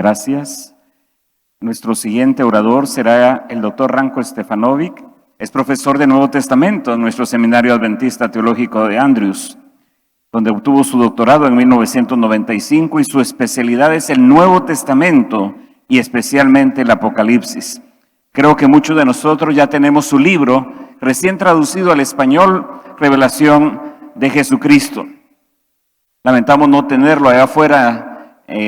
Gracias. Nuestro siguiente orador será el doctor Ranko Stefanovic. Es profesor de Nuevo Testamento en nuestro Seminario Adventista Teológico de Andrews, donde obtuvo su doctorado en 1995 y su especialidad es el Nuevo Testamento y especialmente el Apocalipsis. Creo que muchos de nosotros ya tenemos su libro recién traducido al español, Revelación de Jesucristo. Lamentamos no tenerlo allá afuera,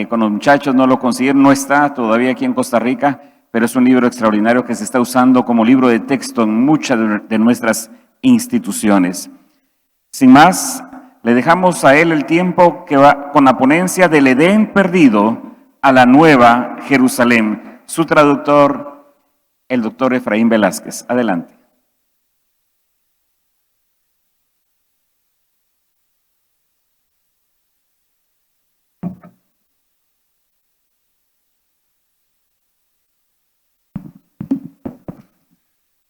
con los muchachos no lo consiguieron, no está todavía aquí en Costa Rica, pero es un libro extraordinario que se está usando como libro de texto en muchas de nuestras instituciones. Sin más, le dejamos a él el tiempo que va con la ponencia del Edén perdido a la Nueva Jerusalén. Su traductor, el doctor Efraín Velázquez. Adelante.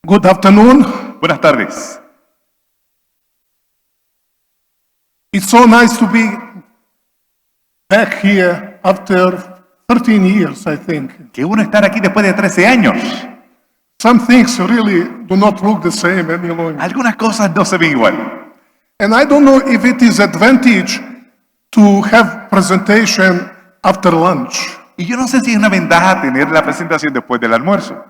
Good afternoon. Buenas tardes. It's so nice to be back here after 13 years, I think. Qué bueno estar aquí después de 13 años. Some things really do not look the same any longer. Algunas cosas no se ven igual. And I don't know if it is advantage to have presentation after lunch. Y yo no sé si es una ventaja tener la presentación después del almuerzo.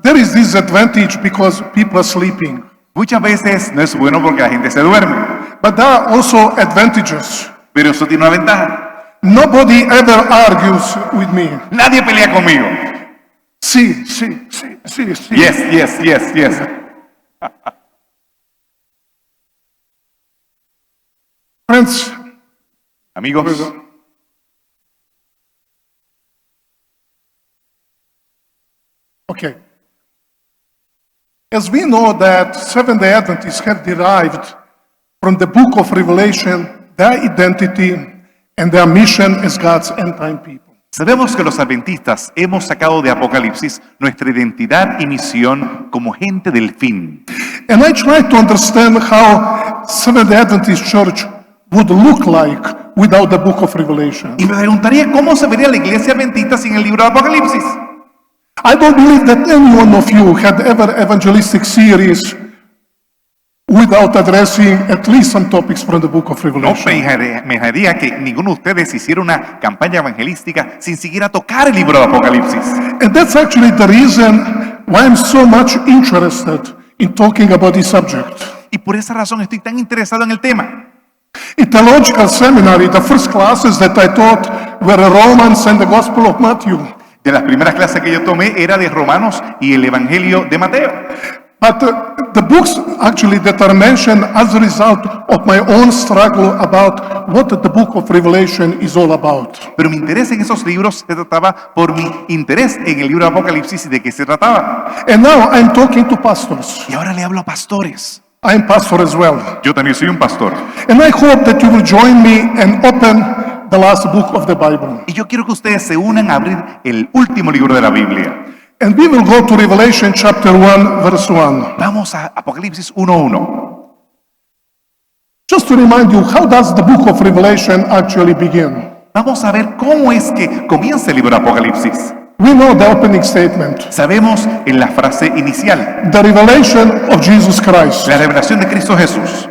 There is this advantage because people are sleeping. Muchas veces no es bueno porque la gente se duerme, But there are also advantages. pero eso tiene una ventaja. Nobody ever argues with me. Nadie pelea conmigo. Sí. Yes. Friends, Amigos, okay. As we know that Seventh-day Adventists have derived from the book of Revelation their identity and their mission as God's end-time people. sabemos que los adventistas hemos sacado de Apocalipsis nuestra identidad y misión como gente del fin. And I try to understand how Seventh-day Adventist Church would look like without the book of Revelation. Y me preguntaría cómo se vería la iglesia adventista sin el libro de Apocalipsis. I don't believe that any one of you had ever evangelistic series without addressing at least some topics from the book of No Revelation. me dejaría que ninguno de ustedes hiciera una campaña evangelística sin siquiera tocar el libro de Apocalipsis. And that's actually the reason why I'm so much interested in talking about this subject. Y por esa razón estoy tan interesado en el tema. In theological seminary, the first classes that I taught were Romans and the Gospel of Matthew. De las primeras clases que yo tomé era de Romanos y el Evangelio de Mateo. But the books actually that are mentioned as a result of my own struggle about what the book of Revelation is all about. Pero mi interés en esos libros se trataba por mi interés en el libro de Apocalipsis y de qué se trataba. And now I'm talking to pastors. Y ahora le hablo a pastores. I'm pastor as well. Yo también soy un pastor. And I hope that you will join me and open the last book of the Bible. Y yo quiero que ustedes se unan a abrir el último libro de la Biblia. And we will go to Revelation chapter 1, verse 1. Vamos a Apocalipsis 1:1. Just to remind you, how does the book of Revelation actually begin? Vamos a ver cómo es que comienza el libro de Apocalipsis. We know the opening statement, Sabemos en la frase inicial, the revelation of Jesus Christ. la revelación de Cristo Jesús.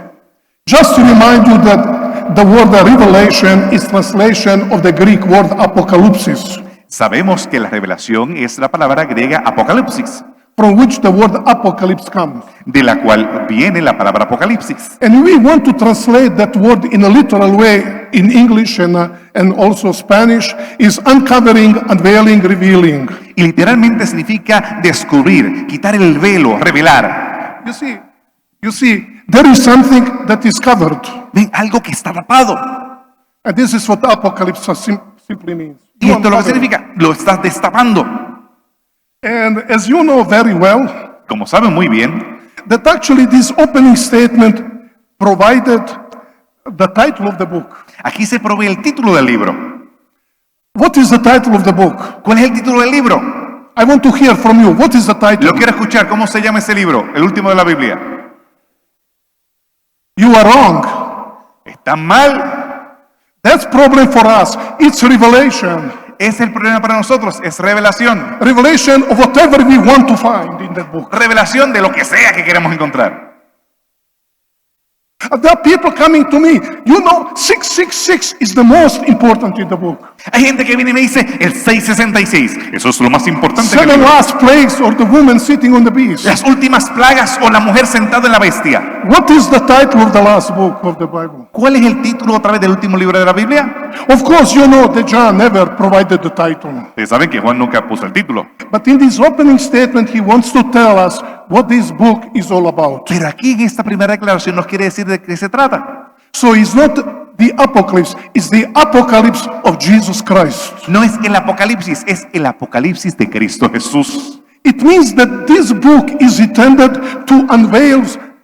Just to remind you that the word revelation is translation of the Greek word apocalypsis, Sabemos que la revelación es la palabra griega apocalipsis, from which the word apocalypse comes. de la cual viene la palabra apocalipsis. And we want to translate that word in a literal way in English and also Spanish is uncovering, unveiling, revealing. Y literalmente significa descubrir, quitar el velo, revelar. You see, there is something that is covered. Ven, algo que está tapado. And this is what apocalypse simply means. Y esto lo que significa, lo estás destapando. And as you know very well, Como saben muy bien, that actually this opening statement provided the title of the book. aquí se provee el título del libro. What is the title of the book? ¿Cuál es el título del libro? I want to hear from you. What is the title? Lo quiero escuchar. ¿Cómo se llama ese libro? El último de la Biblia. You are wrong. Está mal. That's problem for us. It's revelation. Es el problema para nosotros, es revelación. Revelation of whatever we want to find in that book. Revelación de lo que sea que queremos encontrar. There are people coming to me. You know, 666 is the most important in the book. Hay gente que viene y me dice el 666. Eso es lo más importante. Que Seven last plagues or the woman sitting on the beast. Las últimas plagas o la mujer sentada en la bestia. What is the title of the last book of the Bible? ¿Cuál es el título otra vez del último libro de la Biblia? Of course, you know that John never provided the title. Ustedes saben que Juan nunca puso el título. But in this opening statement, he wants to tell us what this book is all about. Pero aquí en esta primera declaración nos quiere decir de qué se trata. So it's not the apocalypse, it's the apocalypse of Jesus Christ. No es el Apocalipsis, es el Apocalipsis de Cristo Jesús. It means that this book is intended to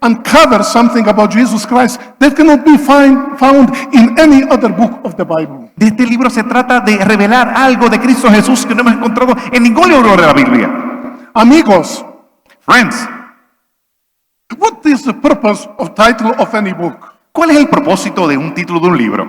uncover something about Jesus Christ that cannot be found in any other book of the Bible. De este libro se trata de revelar algo de Cristo Jesús que no hemos encontrado en ningún libro de la Biblia. Amigos, Friends, what is the purpose of title of any book? ¿cuál es el propósito de un título de un libro?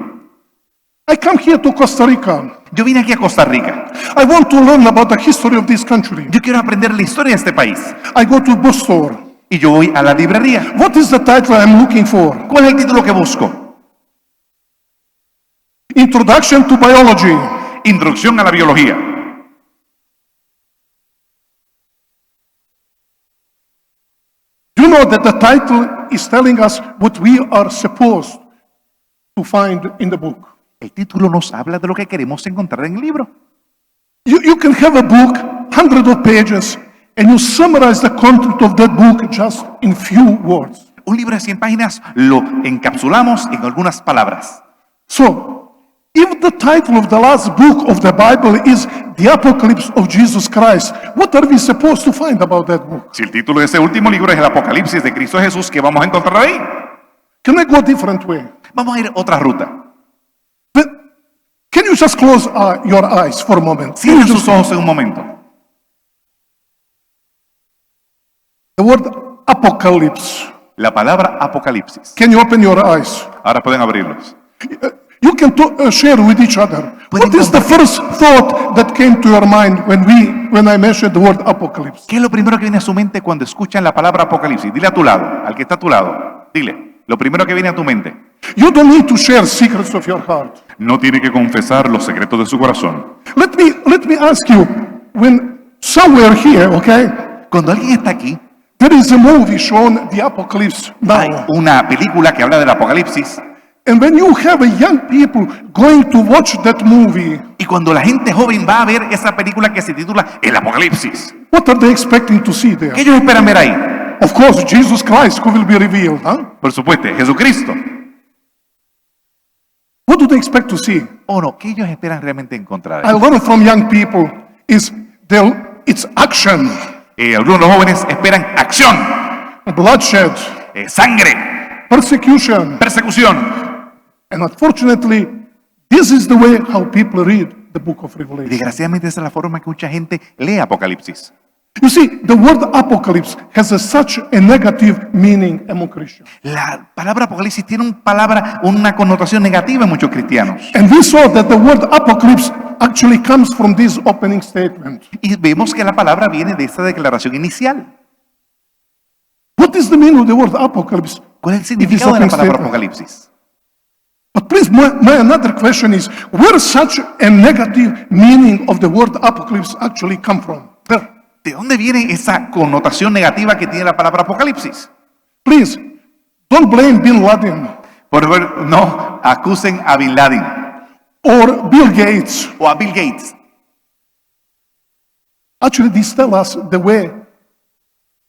I come here to Costa Rica. Yo vine aquí a Costa Rica. I want to learn about the history of this country. Yo quiero aprender la historia de este país. I go to a bookstore. Y yo voy a la librería. What is the title I'm looking for? ¿Cuál es el título que busco? Introduction to Biology. Introducción a la biología. You know that the title is telling us what we are supposed to find in the book. El título nos habla de lo que queremos encontrar en el libro. You can have a book, hundreds of pages, and you summarize the content of that book just in few words. Un libro de 100 páginas lo encapsulamos en algunas palabras. So, if the title of the last book of the Bible is The Apocalypse of Jesus Christ, what are we supposed to find about that book? Si el título de ese último libro es el Apocalipsis de Cristo Jesús, ¿qué vamos a encontrar ahí? Can I go a different way? Vamos a ir a otra ruta. But can you just close your eyes for a moment? Cierren sus ojos en un momento. The word apocalypse. La palabra Apocalipsis. Can you open your eyes? Ahora pueden abrirlos. You can share with each other. What is the first thought that came to your mind when I mentioned the word apocalypse? ¿Qué es lo primero que viene a su mente cuando escuchan la palabra Apocalipsis? Dile a tu lado, al que está a tu lado. Dile, lo primero que viene a tu mente. You don't need to share secrets of your heart. No tiene que confesar los secretos de su corazón. Let me ask you, when somewhere here, okay, Cuando alguien está aquí, there is a movie shown the apocalypse hay now. una película que habla del Apocalipsis. And when you have a young people going to watch that movie, Y cuando la gente joven va a ver esa película que se titula El Apocalipsis, what are they expecting to see ¿qué there? ellos esperan ver ahí? Of course, Jesus Christ who will be revealed, huh? Por supuesto, Jesucristo. What do they expect to see? ¿O no? ¿Qué ellos esperan realmente encontrar I ahí? learned from young people is it's action, Algunos jóvenes esperan acción, bloodshed, sangre, persecution. persecución. And unfortunately, this is the way how people read the book of Y Revelation. desgraciadamente esa es la forma que mucha gente lee Apocalipsis. You see, the word apocalypse has such a negative meaning among Christians. La palabra Apocalipsis tiene una connotación negativa en muchos cristianos. And we saw that the word apocalypse actually comes from this opening statement. Y vemos que la palabra viene de esta declaración inicial. What is the meaning of the word apocalypse? ¿Cuál es el in this significado de la opening palabra statement? Apocalipsis? But please, my another question is, where such a negative meaning of the word apocalypse actually come from? Where? ¿De dónde viene esa connotación negativa que tiene la palabra Apocalipsis? Please, don't blame Bin Laden Por favor, no acusen a Bin Laden or Bill Gates. o a Bill Gates. Actually, this tells us the way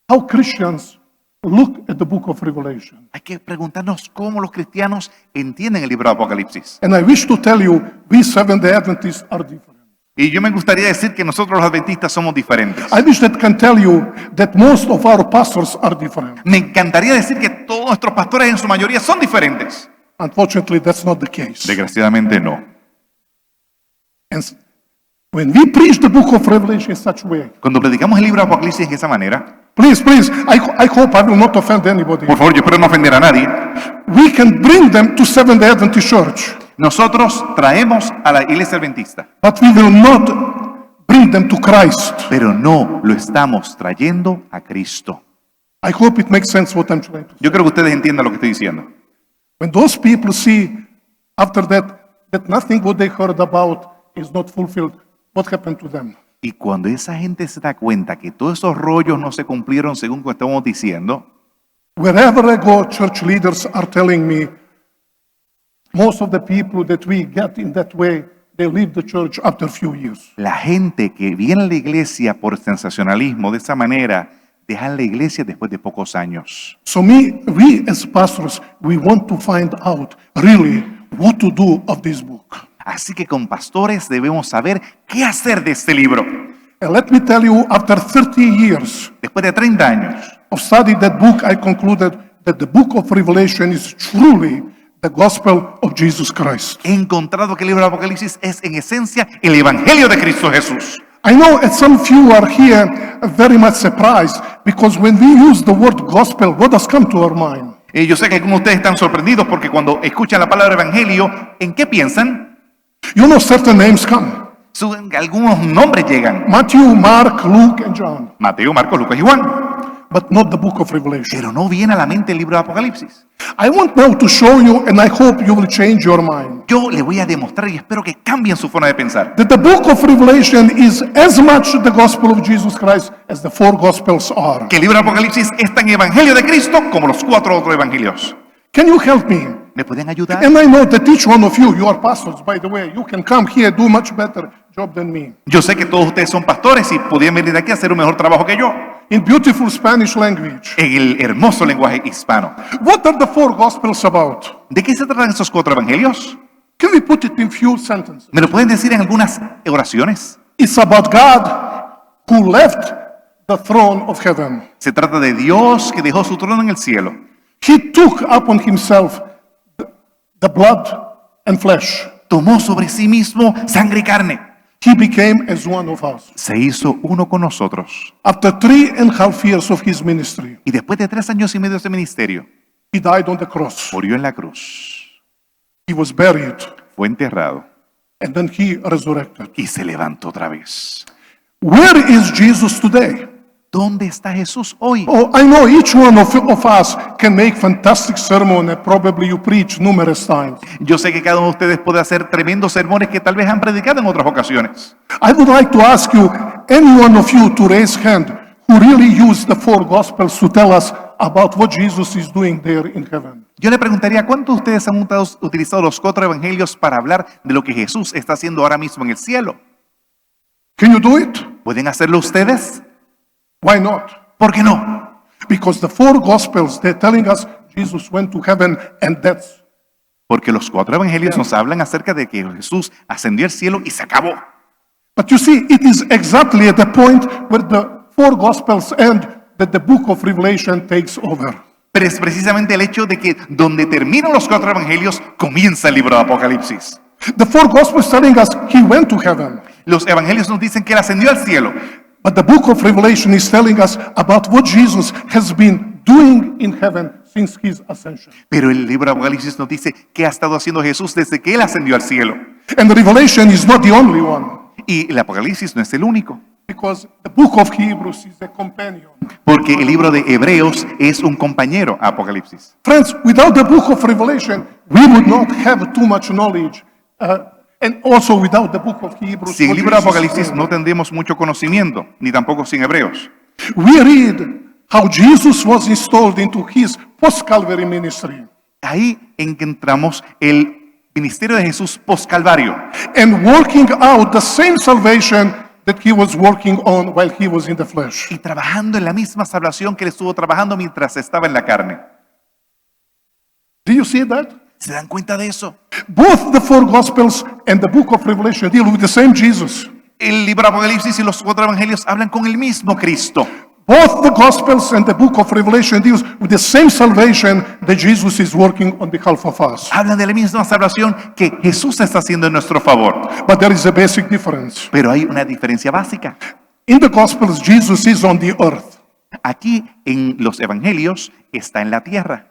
how Christians look at the book of Revelation. Hay que preguntarnos cómo los cristianos entienden el libro de Apocalipsis. And I wish to tell you, we Seventh-day Adventists are different. Y yo me gustaría decir que nosotros los adventistas somos diferentes. I wish that can tell you that most of our pastors are different. Me encantaría decir que todos nuestros pastores en su mayoría son diferentes. Unfortunately, that's not the case. Desgraciadamente no. And when we preach the book of Revelation in such a way, Cuando predicamos el libro de Apocalipsis de esa manera, please, I hope I will not offend anybody. por favor, yo espero no ofender a nadie, We can bring them to Seventh-day Adventist Church. Nosotros traemos a la iglesia adventista, but we will not bring them to Christ. pero no lo estamos trayendo a Cristo. I hope it makes sense what I'm trying to say. Yo creo que ustedes entiendan lo que estoy diciendo. When those people see after that nothing what they heard about is not fulfilled, what happened to them? Y cuando esa gente se da cuenta que todos esos rollos no se cumplieron según como estamos diciendo, Wherever I go, church leaders are telling me most of the people that we get in that way, they leave the church after a few years. la gente que viene a la iglesia por sensacionalismo de esa manera, dejan la iglesia después de pocos años. So we as pastors, we want to find out really what to do of this book. Así que con pastores debemos saber qué hacer de este libro. And let me tell you, after 30 years Después de 30 años of studying that book, I concluded that the book of Revelation is truly the gospel of Jesus Christ. he encontrado que el libro de Apocalipsis es en esencia el evangelio de Cristo Jesús. I know that some few are here very much surprised because when we use the word gospel, what does come to our mind? Yo sé que algunos de ustedes están sorprendidos porque cuando escuchan la palabra evangelio, ¿en qué piensan? You know, certain names come. Algunos nombres llegan. Matthew, Mark, Luke, and John. Mateo, Marcos, Lucas y Juan. But not the book of Revelation. Pero no viene a la mente el libro de Apocalipsis. I want now to show you, and I hope you will change your mind, Yo le voy a demostrar y espero que cambien su forma de pensar. that the book of Revelation is as much the gospel of Jesus Christ as the four gospels are. Que el libro de Apocalipsis es tan evangelio de Cristo como los 4 otros evangelios. Can you help me? ¿Me pueden ayudar? And I know that each one of you are pastors, by the way. You can come here, do much better job than me. Yo sé que todos ustedes son pastores y podrían venir aquí a hacer un mejor trabajo que yo. In beautiful Spanish language. En el hermoso lenguaje hispano. What are the four gospels about? ¿De qué se tratan esos 4 evangelios? Can we put it in few sentences? ¿Me lo pueden decir en algunas oraciones? It's about God who left the throne of heaven. Se trata de Dios que dejó su trono en el cielo. He took upon himself the blood and flesh. Tomó sobre sí mismo sangre y carne. He became as one of us. Se hizo uno con nosotros. After 3.5 years of his ministry, Y después de 3 años y medio de ministerio, he died on the cross. murió en la cruz. He was buried, Fue enterrado and then he resurrected. y se levantó otra vez. Where is Jesus today? ¿Dónde está Jesús hoy? Oh, I know each one of us can make fantastic sermon and probably you preach numerous times. Yo sé que cada uno de ustedes puede hacer tremendos sermones que tal vez han predicado en otras ocasiones. I would like to ask you, any one of you to raise hand who really use the four gospels to tell us about what Jesus is doing there in heaven. Yo le preguntaría, ¿cuántos de ustedes han utilizado los 4 evangelios para hablar de lo que Jesús está haciendo ahora mismo en el cielo? Can you do it? ¿Pueden hacerlo ustedes? Why not? ¿Por qué no? Because the four gospels, they're telling us Jesus went to heaven and that's. Porque los 4 evangelios nos hablan acerca de que Jesús ascendió al cielo y se acabó. But you see, it is exactly at the point where the four gospels end that the book of Revelation takes over. Pero es precisamente el hecho de que donde terminan los 4 evangelios comienza el libro de Apocalipsis. The four gospels telling us he went to heaven. Los evangelios nos dicen que él ascendió al cielo. But the book of Revelation is telling us about what Jesus has been doing in heaven since his ascension. Pero el libro de Apocalipsis nos dice qué ha estado haciendo Jesús desde que él ascendió al cielo. And the Revelation is not the only one, Y el Apocalipsis no es el único. because the book of Hebrews is a companion. Porque el libro de Hebreos es un compañero a Apocalipsis. Friends, without the book of Revelation, we would not have too much knowledge. And also without the book of Hebrews. Sin el what libro de Jesus Apocalipsis did. no tendremos mucho conocimiento, ni tampoco sin Hebreos. We read how Jesus was installed into his post-Calvary ministry. Ahí encontramos el ministerio de Jesús post-Calvario. And working out the same salvation that he was working on while he was in the flesh. Y trabajando en la misma salvación que él estuvo trabajando mientras estaba en la carne. Do you see that? ¿Se dan cuenta de eso? Both the four Gospels and the book of Revelation deal with the same Jesus. El libro de Apocalipsis y los 4 evangelios hablan con el mismo Cristo. Both the Gospels and the book of Revelation deals with the same salvation that Jesus is working on behalf of us. Hablan de la misma salvación que Jesús está haciendo en nuestro favor. But there is a basic difference. Pero hay una diferencia básica. In the Gospels, Jesus is on the earth. Aquí en los evangelios está en la tierra.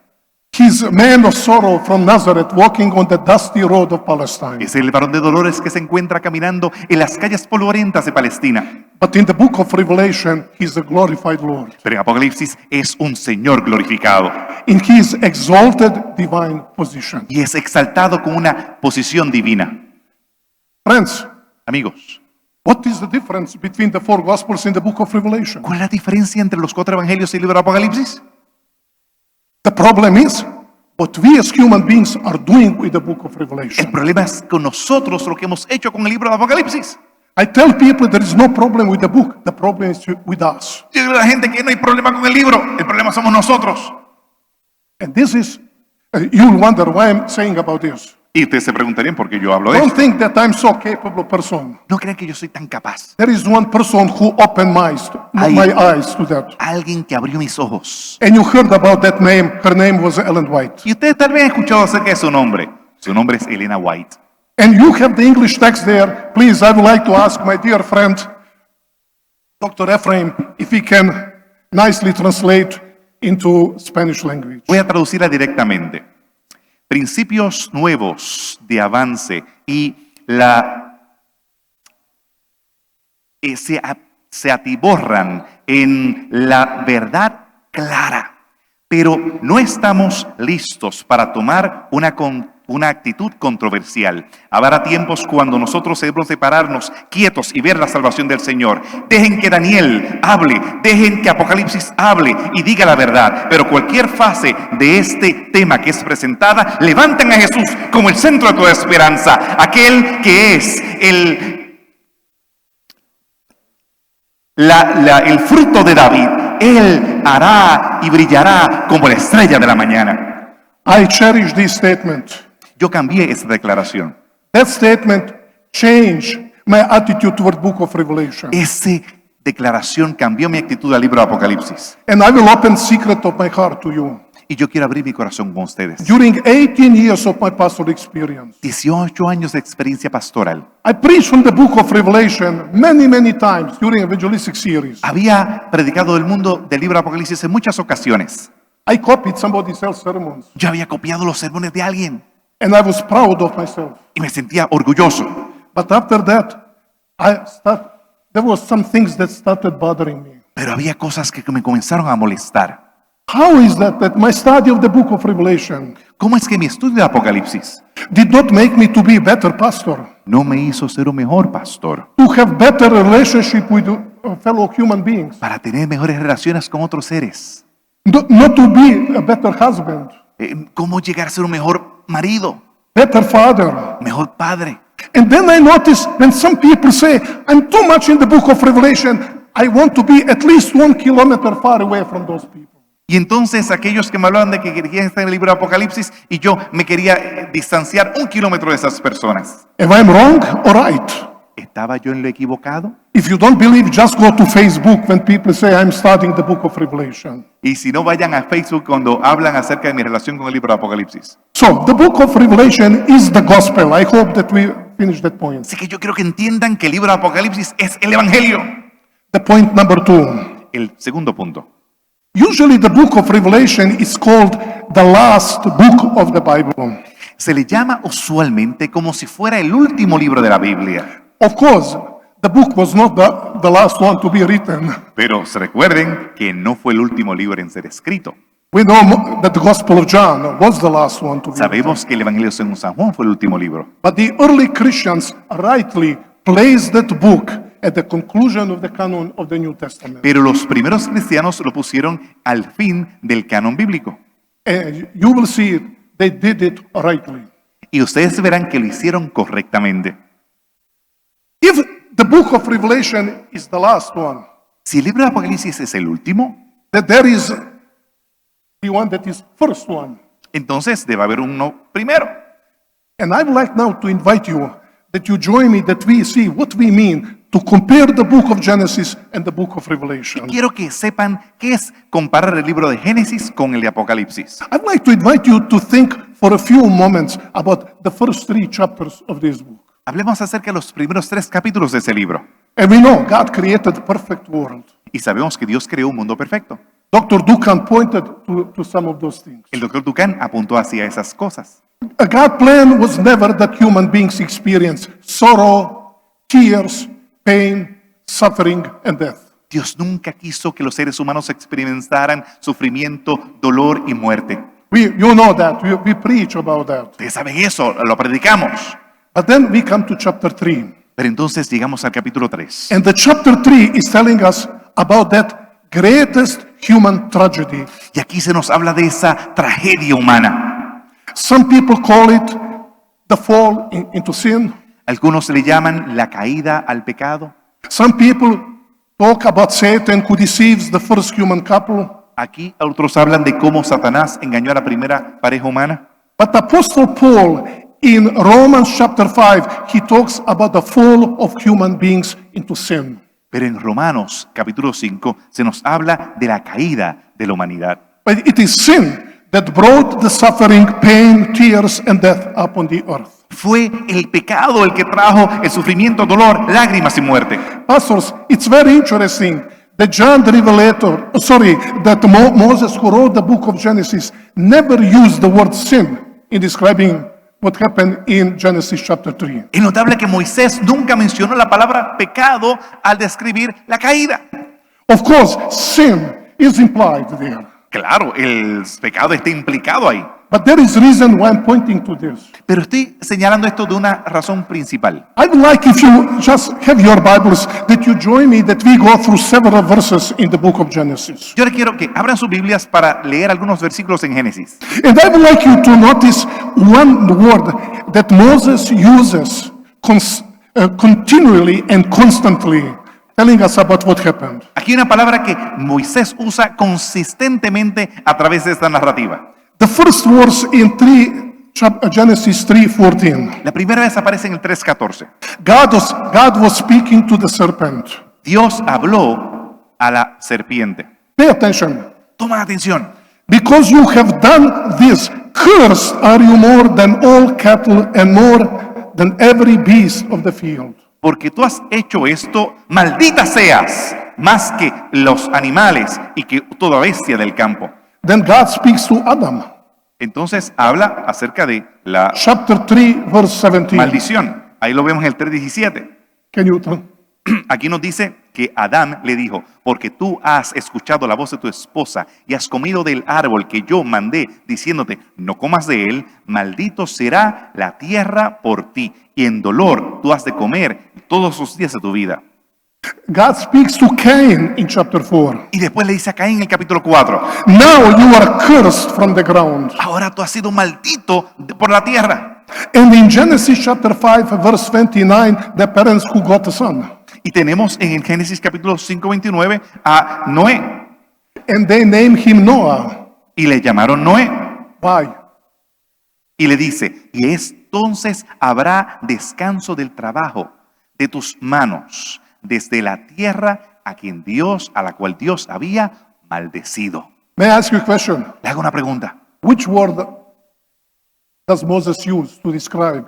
He's a man of sorrow from Nazareth, walking on the dusty road of Palestine. Es el varón de dolores que se encuentra caminando en las calles polvorientas de Palestina. But in the book of Revelation, he's the glorified Lord Pero en Apocalipsis es un Señor glorificado in his exalted divine position. y es exaltado con una posición divina. Friends, Amigos, what is the difference between the four Gospels in the book of Revelation? ¿cuál es la diferencia entre los 4 evangelios y el libro de Apocalipsis? The problem is what we as human beings are doing with the book of El Revelation. problema es con nosotros lo que hemos hecho con el libro de Apocalipsis. I tell people there is no problem with the book, the problem is with us. Yo digo a la gente que no hay problema con el libro, el problema somos nosotros. And this is, you'll wonder why I'm saying about this. Y ustedes se preguntarían por qué yo hablo de Don't esto. think that I'm so capable person. No crean que yo soy tan capaz. There is one person who opened my eyes to that. Alguien que abrió mis ojos. And you heard about that name. Her name was Ellen White. Y ustedes tal vez han escuchado acerca de su nombre. Su nombre es Elena White. And you have the English text there. Please, I would like to ask my dear friend, Dr. Ephraim, if he can nicely translate into Spanish language. Voy a traducirla directamente. Principios nuevos de avance y se atiborran en la verdad clara, pero no estamos listos para tomar una actitud controversial. Habrá tiempos cuando nosotros debemos de pararnos quietos y ver la salvación del Señor. Dejen que Daniel hable, dejen que Apocalipsis hable y diga la verdad. Pero cualquier fase de este tema que es presentada, levanten a Jesús como el centro de toda esperanza, aquel que es el fruto de David. Él hará y brillará como la estrella de la mañana. I cherish this statement. Yo cambié esa declaración. That statement changed my attitude toward book of Revelation. Esa declaración cambió mi actitud al libro de Apocalipsis. And I will open secret of my heart to you. Y yo quiero abrir mi corazón con ustedes. During 18 years of my pastoral experience, 18 años de experiencia pastoral. I preached from the book of Revelation many times during evangelistic series. Había predicado el mundo del libro de Apocalipsis en muchas ocasiones. I copied somebody else's sermons, Yo había copiado los sermones de alguien and I was proud of myself. y me sentía orgulloso. But after that, there was some things that started bothering me. Pero había cosas que me comenzaron a molestar. How is that my study of the book of Revelation ¿Cómo es que mi estudio de Apocalipsis did not make me to be a better pastor, no me hizo ser un mejor pastor? to have better relationship with fellow human beings, Para tener mejores relaciones con otros seres. not to be a better husband, ¿Cómo llegar a ser un mejor marido? better father. Mejor padre. And then I notice when some people say, I'm too much in the book of Revelation, I want to be at least 1 kilometer far away from those people. Y entonces aquellos que me hablaban de que querían estar en el libro de Apocalipsis y yo me quería distanciar 1 kilómetro de esas personas. Am I wrong or right? ¿Estaba yo en lo equivocado? If you don't believe, just go to Facebook when people say, I'm studying the book of Revelation. Y si no, vayan a Facebook cuando hablan acerca de mi relación con el libro de Apocalipsis. So, the book of Revelation is the gospel. I hope that we finish that point. Así que yo quiero que entiendan que el libro de Apocalipsis es el Evangelio. The point number 2. El segundo punto. Usually the book of Revelation is called the last book of the Bible. Se le llama usualmente como si fuera el último libro de la Biblia. Of course, the book was not the last one to be written. Pero se recuerden que no fue el último libro en ser escrito. We know that the Gospel of John was the last one to be written. Sabemos que el Evangelio según San Juan fue el último libro. But the early Christians rightly placed that book at the conclusion of the canon of the New Testament. Pero los primeros cristianos lo pusieron al fin del canon bíblico. And you will see they did it rightly. Y ustedes verán que lo hicieron correctamente. If the book of Revelation is the last one, Si el libro de Apocalipsis es el último, that there is the one that is first one. entonces debe haber uno primero. And I would like now to invite you that you join me, that we see what we mean to compare the book of Genesis and the book of Revelation. Quiero que sepan qué es comparar el libro de Génesis con el de Apocalipsis. I'd like to invite you to think for a few moments about the first 3 chapters of this book. Hablemos acerca de los primeros 3 capítulos de ese libro. And we know God created a perfect world. Y sabemos que Dios creó un mundo perfecto. Dr. Dukan pointed to some of those things. El doctor Dukan apuntó hacia esas cosas. God's plan was never that human beings experience sorrow, tears, pain, suffering, and death. Dios nunca quiso que los seres humanos experimentaran sufrimiento, dolor y muerte. You know that. We preach about that. Ustedes saben eso, lo predicamos. But then we come to chapter 3. Pero entonces llegamos al capítulo 3. And the chapter 3 is telling us about that greatest human tragedy. Y aquí se nos habla de esa tragedia humana. Some people call it the fall into sin. Algunos le llaman la caída al pecado. Some people talk about Satan who deceives the first human couple. Aquí otros hablan de cómo Satanás engañó a la primera pareja humana. But the Apostle Paul in Romans chapter 5, he talks about the fall of human beings into sin. Pero en Romanos capítulo 5 se nos habla de la caída de la humanidad. But it is sin that brought the suffering, pain, tears, and death upon the earth. Fue el pecado el que trajo el sufrimiento, dolor, lágrimas y muerte. Pastors, it's very interesting that John the Revelator, that Moses who wrote the book of Genesis never used the word sin in describing what happened in Genesis chapter 3. Es notable que Moisés nunca mencionó la palabra pecado al describir la caída. Of course, sin is implied there. Claro, el pecado está implicado ahí. But there is reason why I'm pointing to this. Pero estoy señalando esto de una razón principal. I would like if you just have your Bibles that you join me that we go through several verses in the book of Genesis. Yo les quiero que abran sus Biblias para leer algunos versículos en Génesis. And I would like you to notice one word that Moses uses continually and constantly, telling us about what happened. Aquí hay una palabra que Moisés usa consistentemente a través de esta narrativa. The first verse in Genesis 3:14. La primera vez aparece en el 3:14. God was speaking to the serpent. Dios habló a la serpiente. Pay attention. Toma atención. Because you have done this, cursed are you more than all cattle and more than every beast of the field. Porque tú has hecho esto, maldita seas, más que los animales y que toda bestia del campo. Then God speaks to Adam. Entonces habla acerca de la Chapter 3, verse 17. maldición. Ahí lo vemos en el 3:17. Can you tell? Aquí nos dice que Adán le dijo, porque tú has escuchado la voz de tu esposa y has comido del árbol que yo mandé, diciéndote, no comas de él, maldito será la tierra por ti, y en dolor tú has de comer todos los días de tu vida. God speaks to Cain in chapter 4. Y después le dice a Caín en el capítulo 4, Now you are cursed from the ground. ahora tú has sido maldito por la tierra. And in Genesis chapter 5, verse 29, the parents who got a son. Y tenemos en el Génesis capítulo 5:29 a Noé, And they named him Noah. y le llamaron Noé. Why? Y le dice, y entonces habrá descanso del trabajo de tus manos, desde la tierra a la cual Dios había maldecido. May I ask you a question? Le hago una pregunta. Which word does Moses use to describe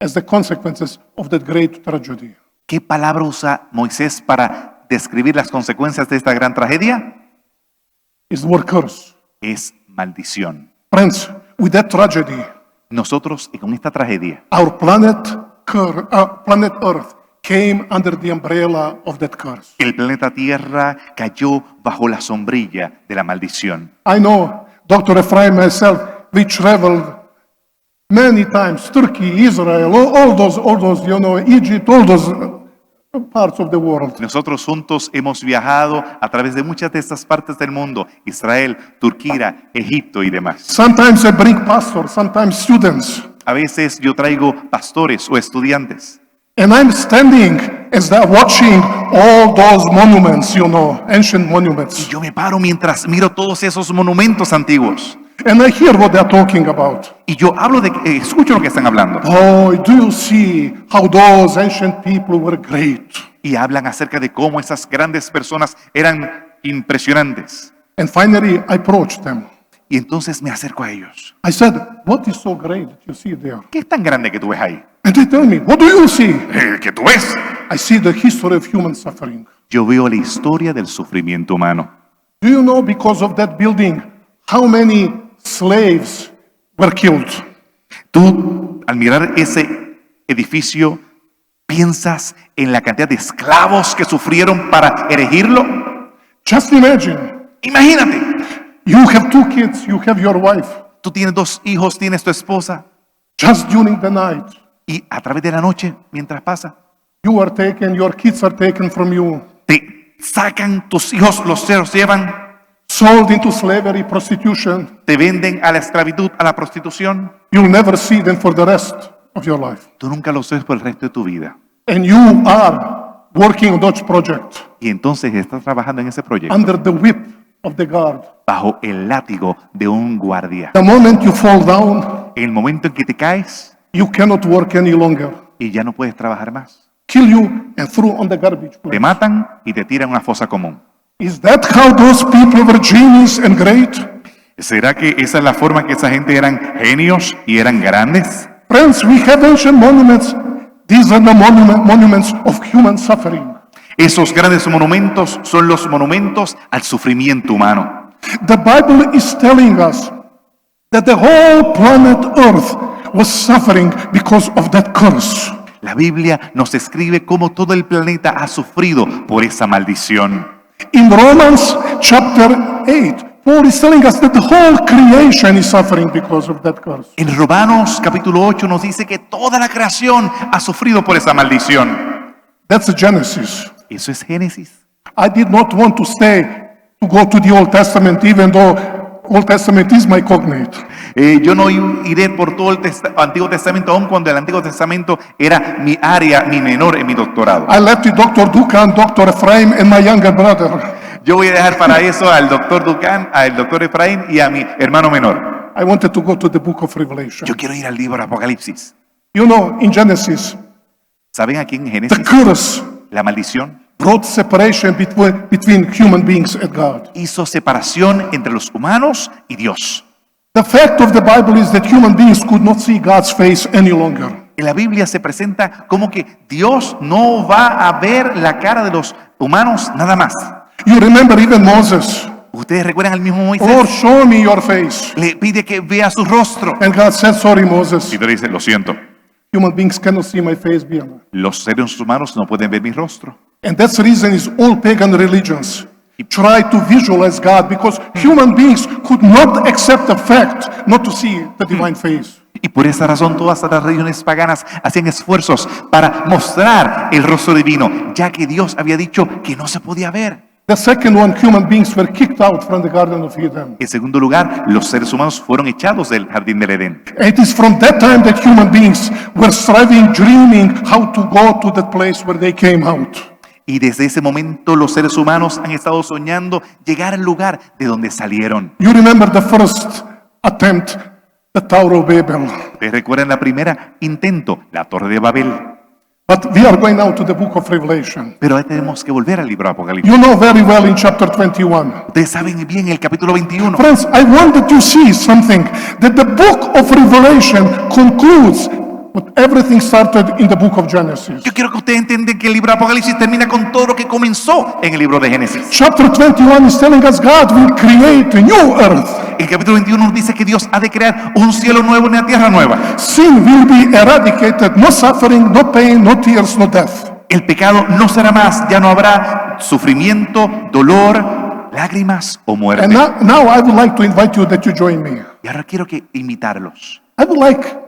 as the consequences of that great tragedy? ¿Qué palabra usa Moisés para describir las consecuencias de esta gran tragedia? It's the word curse. Es maldición. Friends, with that tragedy, Nosotros, con esta tragedia, our planet Earth came under the umbrella of that curse. el planeta Tierra cayó bajo la sombrilla de la maldición. I know, Dr. Ephraim, myself, we traveled many times, Turkey, Israel, all those, Egypt, all those parts of the world. Nosotros juntos hemos viajado a través de muchas de estas partes del mundo, Israel, Turquía, Egipto y demás. Sometimes I bring pastors, sometimes students, A veces yo traigo pastores o estudiantes and I'm standing as they're watching all those monuments, ancient y monuments. yo me paro mientras miro todos esos monumentos antiguos And I hear what they're talking about. y yo escucho lo que están hablando Oh, do you see how those ancient people were great? y hablan acerca de cómo esas grandes personas eran impresionantes. And finally, I approached them. Y entonces me acerco a ellos. I said, what is so great that you see there? ¿Qué es tan grande que tú ves ahí? And they tell me, what do you see? ¿Qué tú ves? I see the history of human suffering. Yo veo la historia del sufrimiento humano. Do you know because of that building how many slaves were killed? Tú, al mirar ese edificio, piensas en la cantidad de esclavos que sufrieron para erigirlo. Just imagine, Imagínate, you have 2 kids, you have your wife. tú tienes 2 hijos, tienes tu esposa, Just during the night, y a través de la noche, mientras pasa, you are taken, your kids are taken from you, te sacan tus hijos, los llevan, sold into slavery, prostitution. te venden a la esclavitud, a la prostitución. You'll never see them for the rest of your life. Tú nunca los ves por el resto de tu vida. And you are working on Dutch project Y entonces estás trabajando en ese proyecto under the whip of the guard. bajo el látigo de un guardia. The moment you fall down, En el momento en que te caes you cannot work any longer. y ya no puedes trabajar más, Kill you and throw on the garbage te place. matan y te tiran a una fosa común. Is that how those people were genius and great? ¿Será que esa es la forma que esa gente eran genios y eran grandes? Friends, we have ancient monuments. These are the monuments of human suffering. Esos grandes monumentos son los monumentos al sufrimiento humano. The Bible is telling us that the whole planet Earth was suffering because of that curse. La Biblia nos escribe cómo todo el planeta ha sufrido por esa maldición. In Romans chapter 8, Paul is telling us that the whole creation is suffering because of that curse. En Romanos capítulo 8 nos dice que toda la creación ha sufrido por esa maldición. That's Genesis. Eso es Génesis. I did not want to go to the Old Testament, even though Old Testament is my cognate. Yo no iré por todo el Antiguo Testamento, aun cuando el Antiguo Testamento era mi área, mi menor en mi doctorado. I left it Dr. Dukan, Dr. Ephraim, and my younger brother. Yo voy a dejar para eso al doctor Dukan, al doctor Efraín y a mi hermano menor. I wanted to go to the book of Revelation. Yo quiero ir al libro de Apocalipsis. You know, in Genesis, ¿Saben aquí en the Génesis? curse La maldición brought separation between human beings and God. hizo separación entre los humanos y Dios. The fact of the Bible is that human beings could not see God's face any longer. En la Biblia se presenta como que Dios no va a ver la cara de los humanos nada más. You remember even Moses. Ustedes recuerdan al mismo Moisés. Lord, show me your face. Le pide que vea su rostro. And God said, sorry, Moses. Y te dice, lo siento, Human beings cannot see my face beyond. los seres humanos no pueden ver mi rostro. And that's the reason is all pagan religions try to visualize God because human beings could not accept the fact not to see the divine face. Y por esa razón todas las religiones paganas hacían esfuerzos para mostrar el rostro divino, ya que Dios había dicho que no se podía ver. The second one, human beings were kicked out from the Garden of Eden. En segundo lugar, los seres humanos fueron echados del jardín del Edén. It is from that time that human beings were striving, dreaming how to go to that place where they came out. Y desde ese momento los seres humanos han estado soñando llegar al lugar de donde salieron. You remember the first attempt, the Tower of Babel. ¿Ustedes recuerdan la primera intento, la Torre de Babel? But we are going now to the book of Revelation. Pero ahí tenemos que volver al libro de Apocalipsis. You know very well in chapter 21. Ustedes saben bien el capítulo 21. Friends, I want that you see something, that the book of Revelation concludes what everything started in the book of Genesis. Yo quiero que ustedes entiendan que el libro de Apocalipsis termina con todo lo que comenzó en el libro de Génesis. Chapter 21 is telling us God will create a new earth. El capítulo 21 nos dice que Dios ha de crear un cielo nuevo y una tierra nueva. Sin will be eradicated, no suffering, no pain, no tears, no death. El pecado no será más, ya no habrá sufrimiento, dolor, lágrimas o muerte. And now I would like to invite you that you join me. Y ahora quiero que invitarlos. I would like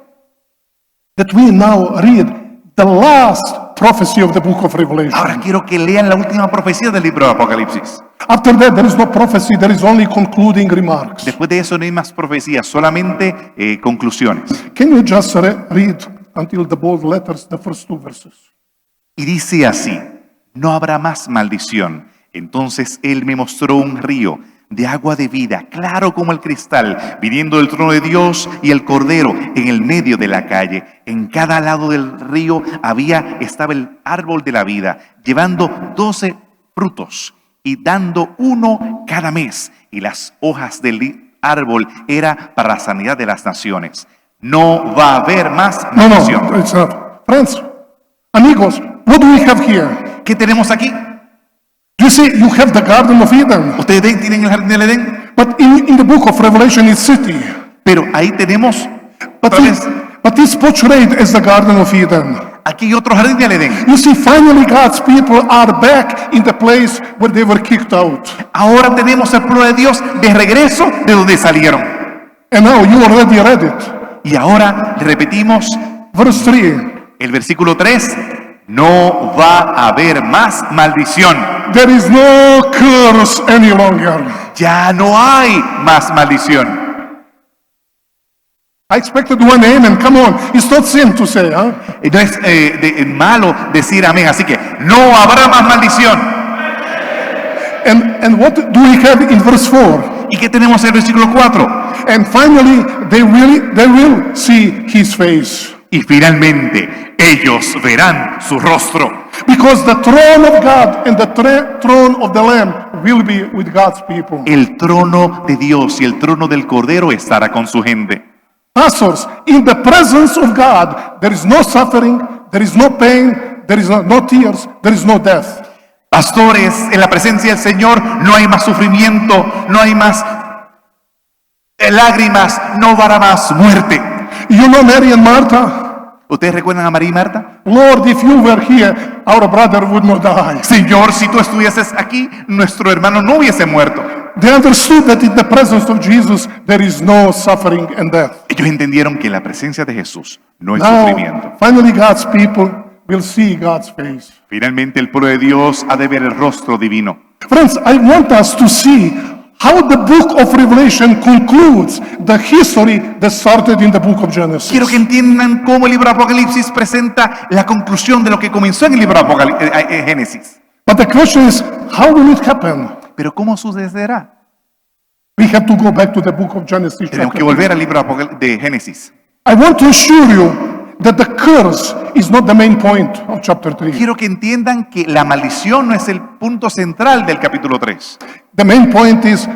that we now read the last prophecy of the book of Revelation. Ahora quiero que lean la última profecía del libro de Apocalipsis. After that, there is no prophecy, there is only concluding remarks. Después de eso no hay más profecías, solamente conclusiones. Can you just read until the bold letters, the first 2 verses? Y dice así, no habrá más maldición. Entonces él me mostró un río de agua de vida, claro como el cristal, viniendo del trono de Dios y el Cordero en el medio de la calle. En cada lado del río estaba el árbol de la vida, llevando 12 frutos y dando uno cada mes. Y las hojas del árbol era para la sanidad de las naciones. No va a haber más maldición. No, it's not. Friends, amigos, what do we have here? ¿Qué tenemos aquí? You see, you have the Garden of Eden, Ustedes ven, tienen el jardín del Edén, but in the book of Revelation it's city. pero ahí tenemos But, otra vez, but it's portrayed as the Garden of Eden. aquí hay otro jardín del Edén. You see, finally God's people are back in the place where they were kicked out. Ahora tenemos al pueblo de Dios de regreso de donde salieron. And now you already read it. Y ahora repetimos Verse 3. el versículo 3. No va a haber más maldición. There is no curse any longer. Ya no hay más maldición. I expected one amen. Come on. It's not sin to say, huh? No es malo decir amén. Así que no habrá más maldición. And what do we have in verse 4? ¿Y qué tenemos en el versículo 4? And finally, they will see his face. Y finalmente ellos verán su rostro. Because the throne of God and the throne of the Lamb will be with God's people. El trono de Dios y el trono del Cordero estará con su gente. Pastors, in the presence of God, there is no suffering, there is no pain, there is no tears, there is no death. Pastores, en la presencia del Señor no hay más sufrimiento, no hay más lágrimas, no habrá más muerte. You know Mary and Martha? ¿Ustedes recuerdan a María y Marta? Lord, if you were here, our brother would not die. Señor, si tú estuvieses aquí, nuestro hermano no hubiese muerto. They understood that in the presence of Jesus, there is no suffering and death. Ellos entendieron que en la presencia de Jesús no hay Now, sufrimiento. finally, God's people will see God's face. Finalmente el pueblo de Dios ha de ver el rostro divino. Friends, I want us to see how the book of Revelation concludes the history that started in the book of Genesis. Quiero que entiendan cómo el libro de Apocalipsis presenta la conclusión de lo que comenzó en el libro de Génesis. But the question is, how will it happen? Pero ¿cómo sucederá? We have to go back to the book of Genesis. Tenemos chapter que volver al libro de Génesis. I want to assure you that the curse is not the main point of chapter 3. Quiero que entiendan que la maldición no es el punto central del capítulo 3. The main point is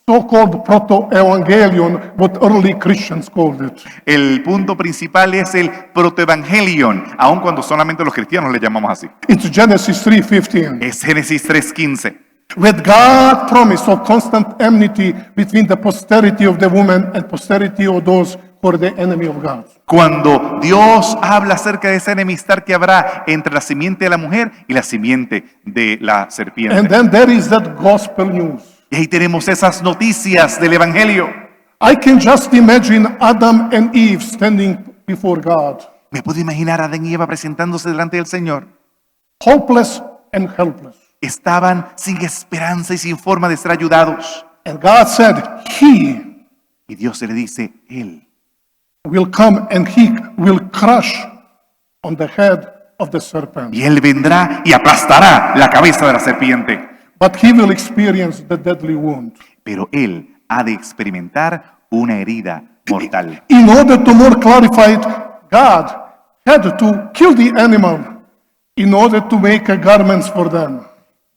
so-called proto-evangelion, what early Christians called it. El punto principal es el protoevangelion, aun cuando solamente los cristianos le llamamos así. It's Genesis 3:15. Es Génesis 3:15. With God promise of constant enmity between the posterity of the woman and posterity of those who are the enemy of God. Cuando Dios habla acerca de esa enemistad que habrá entre la simiente de la mujer y la simiente de la And serpiente. then there is that gospel news. Y ahí tenemos esas noticias del evangelio. I can just imagine Adam and Eve standing before God, Me puedo imaginar a Adán y Eva presentándose delante del Señor. hopeless and helpless. Estaban sin esperanza y sin forma de ser ayudados. And God said, He Y Dios se le dice, Él will come and He will crush on the head of the serpent. Y Él vendrá y aplastará la cabeza de la serpiente. But He will experience the deadly wound. Pero Él ha de experimentar una herida mortal. In order to more clarify it, God had to kill the animal in order to make garments for them.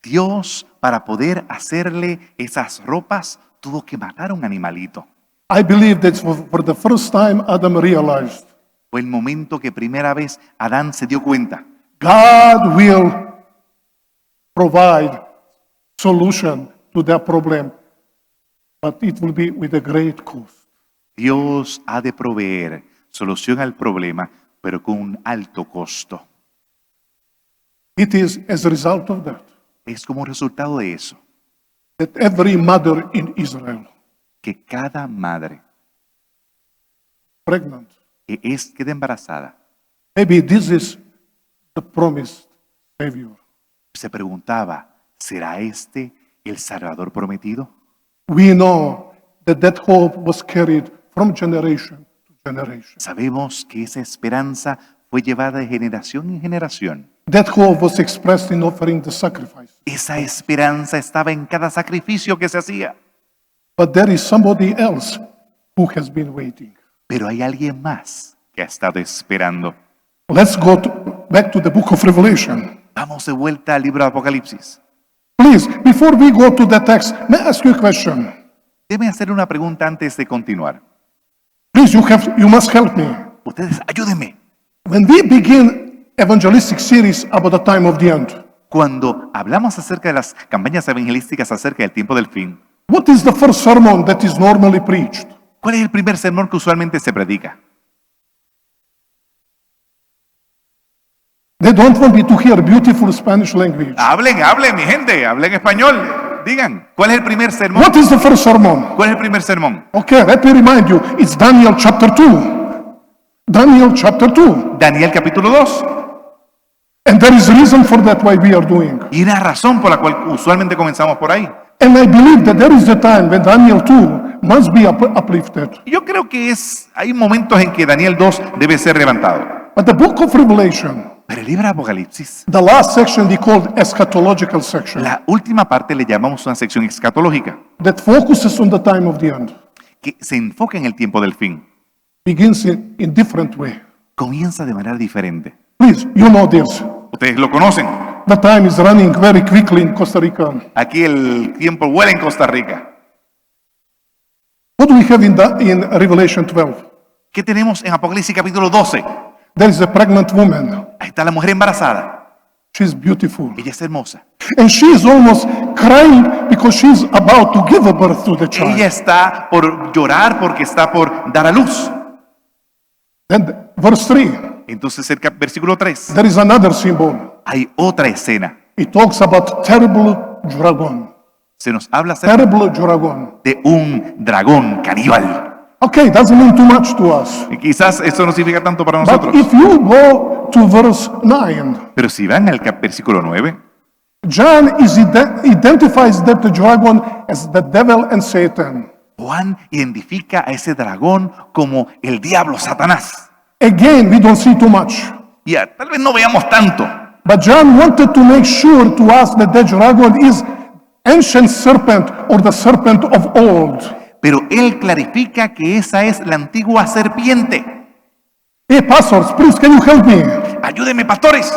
Dios, para poder hacerle esas ropas, tuvo que matar a un animalito. I believe that for the first time Adam realized Fue el momento que primera vez Adán se dio cuenta. God will provide solution to that problem, but it will be with a great cost. Dios ha de proveer solución al problema, pero con un alto costo. It is as a result of that Es como resultado de eso that every mother in Israel, que cada madre pregnant, que queda embarazada maybe this is the promised Savior. se preguntaba, ¿será este el Salvador prometido? We know that hope was carried from generation to generation. Sabemos que esa esperanza fue llevada de generación en generación. That hope was expressed in offering the sacrifice. Esa esperanza estaba en cada sacrificio que se hacía. But there is somebody else who has been waiting. Pero hay alguien más que ha estado esperando. Let's go back to the book of Revelation. Vamos de vuelta al libro de Apocalipsis. Please, before we go to the text, may I ask you a question? Déjeme hacer una pregunta antes de continuar. Please, you must help me. Ustedes, ayúdenme. When we begin evangelistic series about the time of the end, Cuando hablamos acerca de las campañas evangelísticas acerca del tiempo del fin, what is the first sermon that is normally preached? ¿cuál es el primer sermón que usualmente se predica? They don't want me to hear beautiful Spanish language. Hablen, mi gente, hablen español. Digan, ¿cuál es el primer sermón? What is the first sermon? ¿Cuál es el primer sermón? Okay, let me remind you, it's Daniel chapter 2. Daniel chapter 2. Daniel capítulo 2. And there is reason for that why we are doing. Y una razón por la cual usualmente comenzamos por ahí. And I believe that there is a time when Daniel 2 must be uplifted. Yo creo que hay momentos en que Daniel 2 debe ser levantado. But the book of Revelation, Pero el libro de Apocalipsis, the last section we called eschatological section, la última parte le llamamos una sección escatológica, that focuses on the time of the end, que se enfoca en el tiempo del fin. begins in different way. Comienza de manera diferente. Please, you know this. Ustedes lo conocen. The time is running very quickly in Costa Rica. Aquí el tiempo vuela en Costa Rica. What do we have in Revelation 12? ¿Qué tenemos en Apocalipsis capítulo 12? There is a pregnant woman. Ahí está la mujer embarazada. She's beautiful. Ella es hermosa. And she is almost crying because she's about to give a birth to the Ella child. está por llorar porque está por dar a luz. Then verse 3, Entonces el versículo 3, there is another symbol. hay otra escena. It talks about terrible dragon. Se nos habla acerca Terrible dragon. de un dragón caníbal. Okay, doesn't mean too much to us. Y quizás eso no significa tanto para But nosotros. if you go to verse 9, Pero si van al versículo 9, John identifies that the dragon as the devil and Satan. Juan identifica a ese dragón como el diablo, Satanás. Again, we don't see too much. Y tal vez no veamos tanto, But John wanted to make sure to us that the dragon is ancient serpent or the serpent of old. pero él clarifica que esa es la antigua serpiente. Hey, pastors, please, can you help me? Ayúdenme, pastores.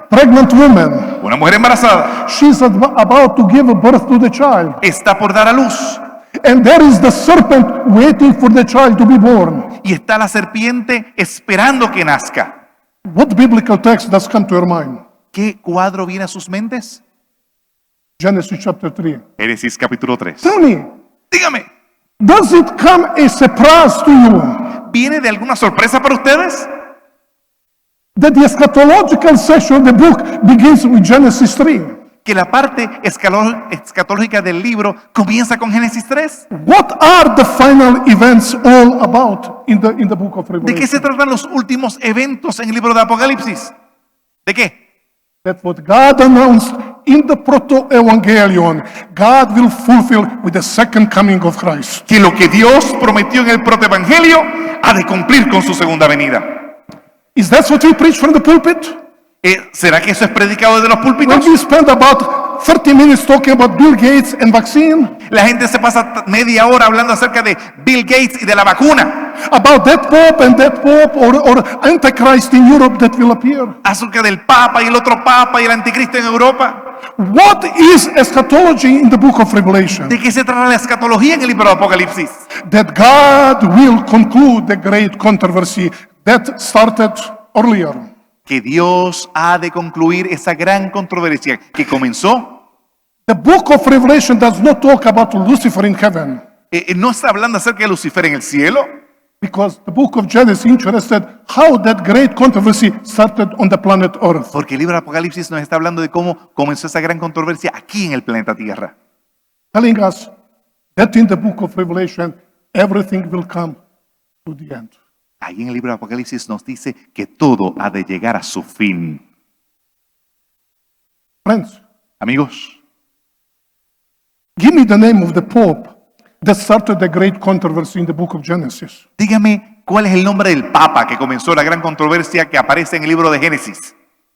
Pregnant woman. Una mujer embarazada She's about to give birth to the child. está por dar a luz And there is the serpent waiting for the child to be born. y está la serpiente esperando que nazca. What biblical text does come to your mind? ¿Qué cuadro viene a sus mentes? Genesis chapter 3. Génesis capítulo 3. Tell me, Dígame, does it come a surprise to you ¿viene de alguna sorpresa para ustedes? that the eschatological section of the book begins with Genesis 3? Que la parte escatológica del libro comienza con Génesis 3. What are the final events all about in the book of ¿De qué se Revelation? tratan los últimos eventos en el libro de Apocalipsis? ¿De qué? That what God announced in the proto-evangelion, God will fulfill with the second coming of Christ. Que lo que Dios prometió en el protoevangelio ha de cumplir con su segunda venida. Is that what we preach from the pulpit? ¿Será que eso es predicado desde los When púlpitos? we spend about 30 minutes talking about Bill Gates and vaccine, La gente se pasa media hora hablando acerca de Bill Gates y de la vacuna, about that pope or Antichrist in Europe that will appear. acerca del Papa y el otro Papa y el Anticristo en Europa. What is eschatology in the book of Revelation? ¿De qué se trata la escatología en el libro de Apocalipsis? That God will conclude the great controversy that started earlier. Que Dios ha de concluir esa gran controversia que comenzó. The book of Revelation does not talk about Lucifer in heaven, No está hablando acerca de Lucifer en el cielo, because the book of Genesis interested how that great controversy started on the planet Earth. porque el libro de Apocalipsis nos está hablando de cómo comenzó esa gran controversia aquí en el planeta Tierra, Telling us that in the book of Revelation, everything will come to the end. Ahí en el libro de Apocalipsis nos dice que todo ha de llegar a su fin. Friends, Amigos, give me the name of the Pope that started the great controversy in the book of Genesis. dígame cuál es el nombre del Papa que comenzó la gran controversia que aparece en el libro de Génesis.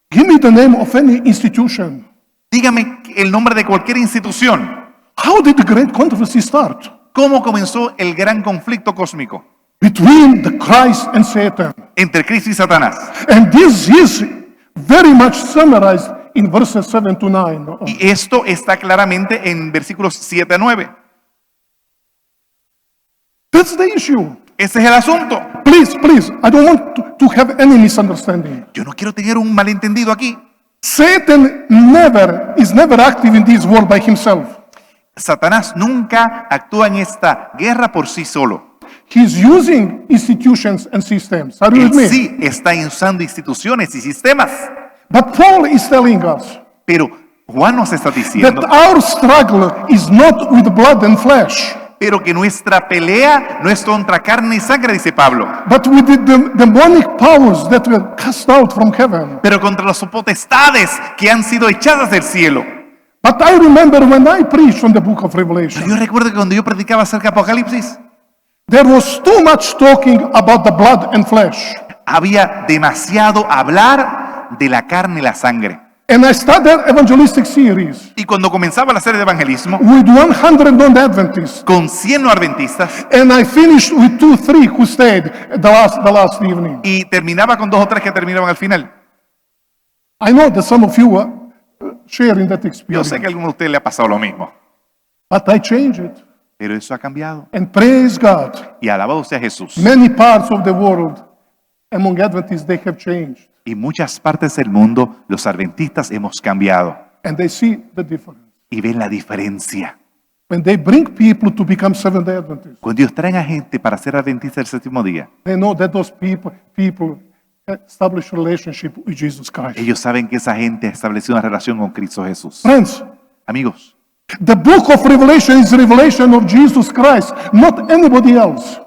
Give me the name of any institution. Dígame el nombre de cualquier institución. How did the great controversy start? ¿Cómo comenzó el gran conflicto cósmico Between the Christ and Satan. entre Cristo y Satanás? And this is very much summarized in verses 7 to 9. Y esto está claramente en versículos 7 a 9. That's the issue. Ese es el asunto. Please, I don't want to have any misunderstanding. Yo no quiero tener un malentendido aquí. Satan is never active in this world by himself. Satanás nunca actúa en esta guerra por sí solo. He's using institutions and systems. Are you Él with me? sí está usando instituciones y sistemas. But Paul is telling us Pero Juan nos está that diciendo, our struggle is not with blood and flesh, pero que nuestra pelea no es contra carne y sangre, dice Pablo, but with the demonic powers that were cast out from heaven. pero contra las potestades que han sido echadas del cielo. But I remember when I preached on the book of Pero Revelation, yo recuerdo que cuando yo predicaba acerca de Apocalipsis, there was too much talking about the blood and flesh. había demasiado hablar de la carne y la sangre. And I started evangelistic series Y cuando comenzaba la serie de evangelismo, with 100 non-Adventists. con 100 no adventistas, And I finished with 2, 3 who stayed the last evening. y terminaba con 2 o 3 que terminaban al final. I know that some of you are sharing that Yo experience, sé que a alguno de ustedes le ha pasado lo mismo, but I changed it. pero eso ha cambiado. And praise God, Y alabado sea Jesús. many parts of the world among Adventists, they have changed. Y muchas partes del mundo, los adventistas hemos cambiado And they see the difference. y ven la diferencia. When they bring people to become Seventh-day Adventists, Cuando Dios trae a gente para ser adventistas del séptimo día, they know that those people establish relationship with Jesus Christ. ellos saben que esa gente ha establecido una relación con Cristo Jesús. Friends, Amigos, the book of Revelation is revelation of Jesus Christ, not anybody else.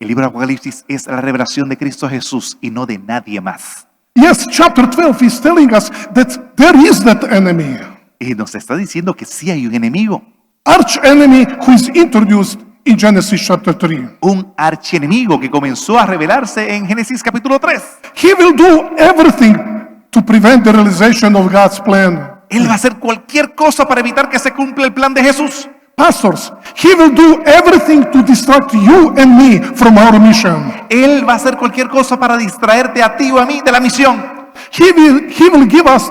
el libro de Apocalipsis es la revelación de Cristo Jesús y no de nadie más. Yes, chapter 12 is telling us that there is that enemy. Y nos está diciendo que sí hay un enemigo, Arch enemy who is introduced in Genesis chapter 3. un archienemigo que comenzó a revelarse en Génesis capítulo 3. He will do everything to prevent the realization of God's plan. Él va a hacer cualquier cosa para evitar que se cumpla el plan de Jesús. Pastors, he will do everything to distract you and me from our mission. Él va a hacer cualquier cosa para distraerte a ti o a mí de la misión. He will give us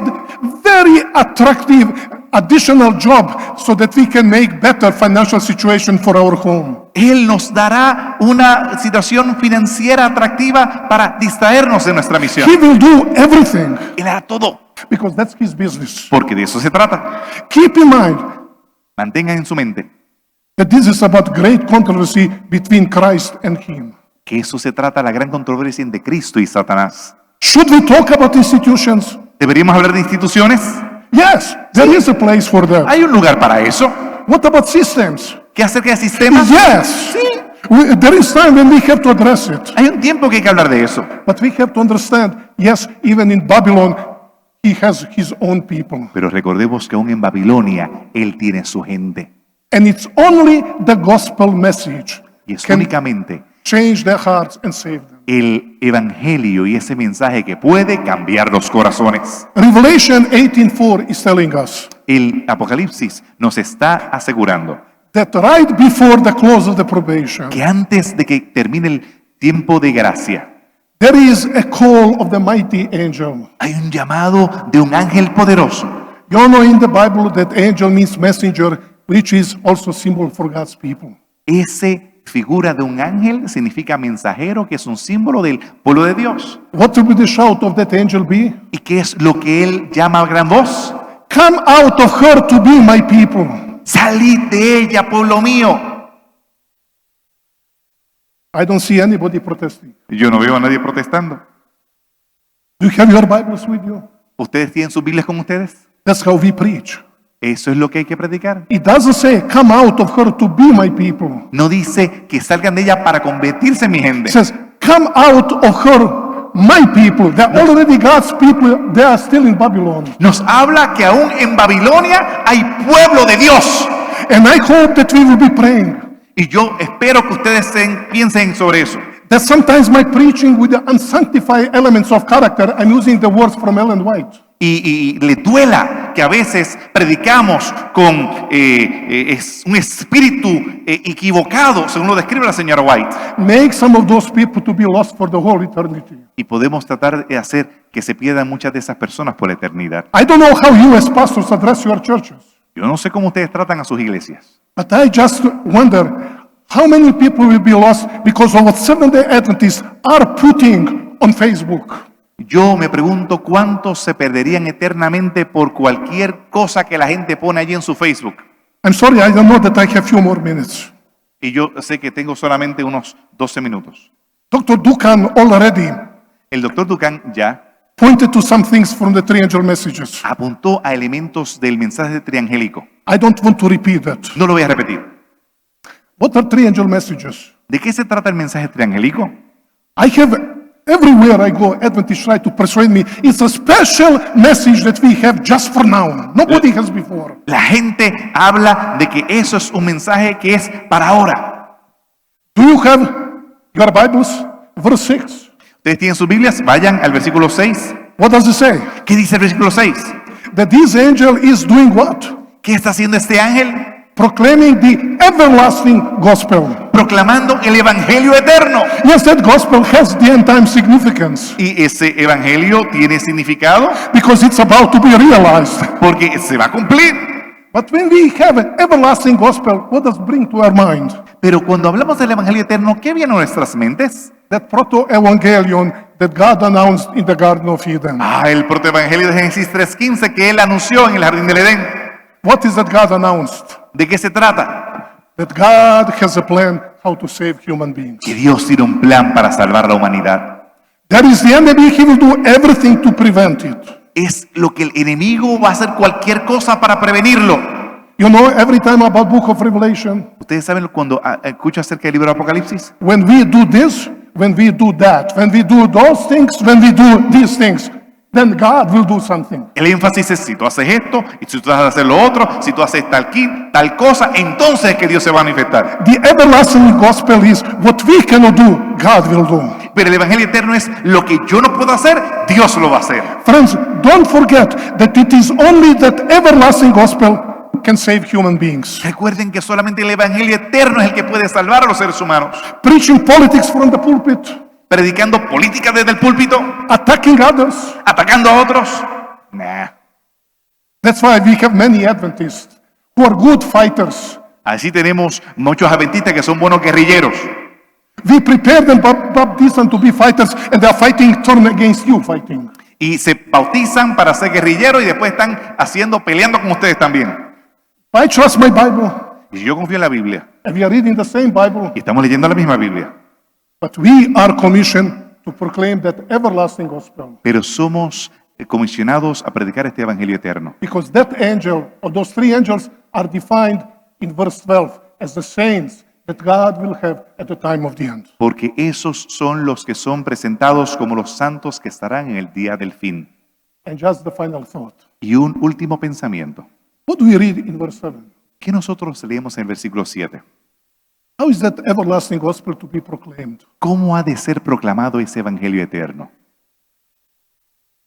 very attractive additional job so that we can make better financial situation for our home. Él nos dará una situación financiera atractiva para distraernos de nuestra misión. He will do everything Él hará todo, because that's his business. porque de eso se trata. Keep in mind Mantengan en su mente that this is about great controversy between Christ and him. que eso se trata la gran controversia entre Cristo y Satanás. Should we talk about institutions? ¿Deberíamos hablar de instituciones? Yes, there is a place for that. ¿Hay un lugar para eso? What about systems? ¿Qué acerca de sistemas? Yes. There is time when we have to address it. Hay un tiempo que hay que hablar de eso. But we have to understand, yes, even in Babylon, he has his own people. Pero recordemos que aún en Babilonia, Él tiene su gente. And it's only the gospel message Y es can únicamente change their hearts and save them. el evangelio y ese mensaje que puede cambiar los corazones. Revelation 18:4 is telling us El Apocalipsis nos está asegurando that right before the close of the probation, que antes de que termine el tiempo de gracia, there is a call of the mighty angel. hay un llamado de un ángel poderoso. You know in the Bible that angel means messenger, which is also symbol for God's people. Ese figura de un ángel significa mensajero, que es un símbolo del pueblo de Dios. What will the shout of that angel be? ¿Y qué es lo que él llama a gran voz? Come out of her to be my people. Salid de ella, pueblo mío. I don't see anybody protesting. Yo no veo a nadie protestando. Do you have your Bibles with you? ¿Ustedes tienen sus Biblias con ustedes? That's how we preach. Eso es lo que hay que predicar. It doesn't say, come out of her to be my people. No dice que salgan de ella para convertirse en mi gente. It says, come out of her, my people. They're already God's people. They are still in Babylon. Nos habla que aún en Babilonia hay pueblo de Dios. And I hope that we will be praying. Y yo espero que ustedes piensen sobre eso. That sometimes my preaching with the unsanctified elements of character, I'm using the words from Ellen White. Y le duela que a veces predicamos con un espíritu equivocado, según lo describe la señora White. Make some of those people to be lost for the whole eternity. Y podemos tratar de hacer que se pierdan muchas de esas personas por la eternidad. I don't know how you as pastors address your churches, Yo no sé cómo ustedes tratan a sus iglesias, but I just wonder how many people will be lost because of what Seventh-day Adventists are putting on Facebook. Yo me pregunto cuántos se perderían eternamente por cualquier cosa que la gente pone allí en su Facebook. I'm sorry, I don't know that I have few more minutes. Y yo sé que tengo solamente unos 12 minutos. Dr. Dukan already El doctor Dukan ya pointed to some things from the three angel messages. apuntó a elementos del mensaje triangélico. I don't want to repeat that. No lo voy a repetir. What are three angel messages? ¿De qué se trata el mensaje triangélico? I have, everywhere I go, Adventists try to persuade me, it's a special message that we have just for now. Nobody has before. La gente habla de que eso es un mensaje que es para ahora. Do you have your Bibles? Verse 6. Ustedes tienen sus Biblias, vayan al versículo 6. What does it say? ¿Qué dice el versículo 6? That this angel is doing what? ¿Qué está haciendo este ángel? Proclaiming the everlasting gospel. Proclamando el evangelio eterno. Yes, that gospel has the end time significance Y ese evangelio tiene significado because it's about to be realized. porque se va a cumplir. But when we have an everlasting gospel, what does it bring to our mind? Pero cuando hablamos del evangelio eterno, ¿qué viene a nuestras mentes? That proto-evangelion that God announced in the Garden of Eden. El protoevangelio de Génesis 3:15 que él anunció en el jardín del Edén. What is that God announced? ¿De qué se trata? That God has a plan how to save human beings. Que Dios tiene un plan para salvar la humanidad. That is the enemy. He will do everything to prevent it. Es lo que el enemigo va a hacer cualquier cosa para prevenirlo. You know, every time about book of Revelation, Ustedes saben cuando escucho acerca del libro de Apocalipsis, when we do this, when we do that, when we do those things, when we do these things, then God will do something. el énfasis es si tú haces esto, y si tú vas a hacer lo otro, si tú haces tal cosa, entonces es que Dios se va a manifestar. The everlasting gospel is what we cannot do, God will do. Pero el evangelio eterno es lo que yo no puedo hacer, Dios lo va a hacer. Friends, don't forget that it is only that everlasting gospel can save human beings. Recuerden que solamente el evangelio eterno es el que puede salvar a los seres humanos. Preaching politics from the pulpit, Predicando política desde el púlpito, attacking others. atacando a otros. Nah. That's why we have many Adventists who are good fighters. Así tenemos muchos adventistas que son buenos guerrilleros. We prepare them baptism to be fighters, and they are fighting, turn against you fighting. Y se bautizan para ser guerrilleros y después están peleando con ustedes también. I trust my Bible, Y yo confío en la Biblia. and we are reading the same Bible, Y estamos leyendo la misma Biblia. but we are commissioned to proclaim that everlasting gospel. Pero somos comisionados a predicar este evangelio eterno. Because that angel, or those three angels, are defined in verse 12 as the saints that God will have at the time of the end. Porque esos son los que son presentados como los santos que estarán en el día del fin. And just the final thought. Y un último pensamiento. What do we read in verse 7? ¿Qué nosotros leemos en el versículo 7? How is that everlasting gospel to be proclaimed? ¿Cómo ha de ser proclamado ese evangelio eterno?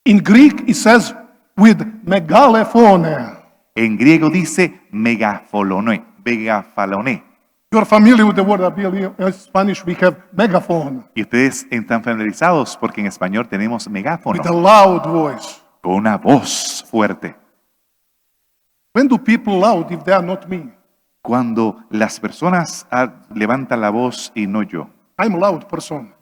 In Greek, it says with megalephone. En griego dice megafalone. You're familiar with the word, I believe. In Spanish, we have megaphone, Y ustedes están familiarizados porque en español tenemos megáfono, with a loud voice. con una voz fuerte. When do people loud if they are not me? Cuando las personas levantan la voz y no yo. I'm a loud person.